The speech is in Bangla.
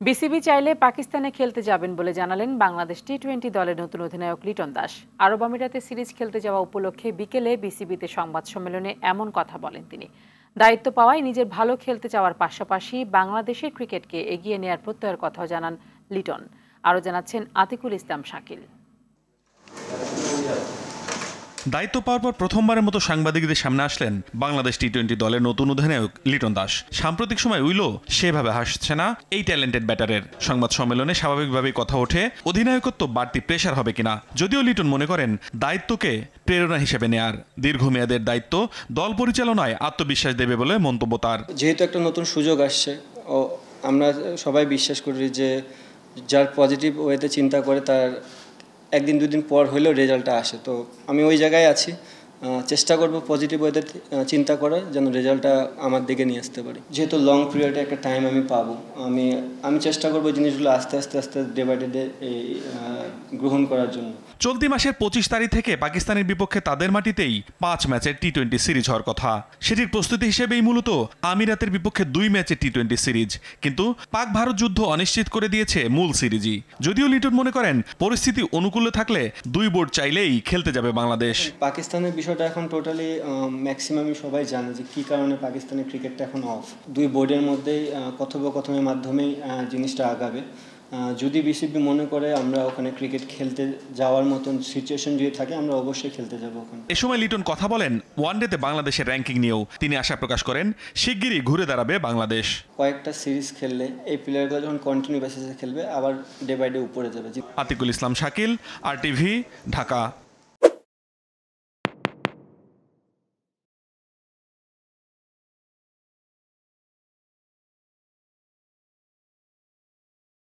বিসিবি চাইলে পাকিস্তানে খেলতে যাবেন বলে জানালেন বাংলাদেশ টি-20 দলের নতুন অধিনায়ক লিটন দাস। আরব আমিরাতে সিরিজ খেলতে যাওয়া উপলক্ষে বিকেলে বিসিবিতে সংবাদ সম্মেলনে এমন কথা বলেন তিনি। দায়িত্ব পাওয়ায় নিজের ভালো খেলতে যাওয়ার পাশাপাশি বাংলাদেশের ক্রিকেটকে এগিয়ে নেয়ার প্রত্যয়ের কথাও জানান লিটন। আরও জানাচ্ছেন আতিকুল ইসলাম শাকিল। দায়িত্ব পাওয়ার পর প্রথমবারের মতো সাংবাদিকদের সামনে আসলেন বাংলাদেশ টি-20 দলের নতুন অধিনায়ক লিটন দাস। সাম্প্রতিক সময় উইলো সেভাবে হাসছে না এই ট্যালেন্টেড ব্যাটারের। সংবাদ সম্মেলনে স্বাভাবিকভাবেই কথা ওঠে অধিনায়কত্ব বাড়তি প্রেশার হবে কিনা। যদিও লিটন মনে করেন দায়িত্বকে প্রেরণা হিসেবে নেয়ার, দীর্ঘমেয়াদের দায়িত্ব দল পরিচালনায় আত্মবিশ্বাস দেবে বলে মন্তব্য তার। যেহেতু একটা নতুন সুযোগ আসছে ও আমরা সবাই বিশ্বাস করি যে যার পজিটিভ ওয়েতে চিন্তা করে তার একদিন দুদিন পর হলেও রেজাল্টটা আসে। তো আমি ওই জায়গায় আছি, চেষ্টা করব পজিটিভ ওয়েতে চিন্তা করার যেন রেজাল্টটা আমার দিকে নিয়ে আসতে পারি। যেহেতু লং পিরিয়ডে একটা টাইম আমি পাবো, আমি চেষ্টা করবো জিনিসগুলো আস্তে আস্তে ডে বাই ডে গ্রহণ করার জন্য। চলতি মাসের 25 তারিখ থেকে পাকিস্তানের বিপক্ষে তাদের মাটিতেই 5 ম্যাচের টি-20 সিরিজ হওয়ার কথা। সেটির প্রস্তুতি হিসেবেই মূলত আমিরাতের বিপক্ষে 2 ম্যাচের টি-20 সিরিজ। কিন্তু পাক ভারত যুদ্ধ অনিশ্চিত করে দিয়েছে মূল সিরিজই। যদিও লিটন মনে করেন পরিস্থিতি অনুকূলে থাকলে দুই বোর্ড চাইলেই খেলতে যাবে বাংলাদেশ। পাকিস্তানের বিষয়টা এখন টোটালি ম্যাক্সিমামই সবাই জানে যে কী কারণে পাকিস্তানের ক্রিকেটটা এখন অফ। দুই বোর্ডের মধ্যেই কথোপকথনের মাধ্যমেই জিনিসটা আগাবে। যদি বিসিবি মনে করে আমরা ওখানে ক্রিকেট খেলতে যাওয়ার মতন সিচুয়েশন যদি থাকে, আমরা অবশ্যই খেলতে যাব ওখানে। এ সময় লিটন কথা বলেন ওয়ানডেতে বাংলাদেশের র্যাঙ্কিং নিয়েও। তিনি আশা প্রকাশ করেন শিগগিরই ঘুরে দাঁড়াবে বাংলাদেশ। কয়েকটা সিরিজ খেললে এই প্লেয়ারগুলো যখন কন্টিনিউ বেসিসে খেলবে, আবার ডে বাই ডে উপরে যাবে। আতিকুল ইসলাম শাকিল, RTV, ঢাকা।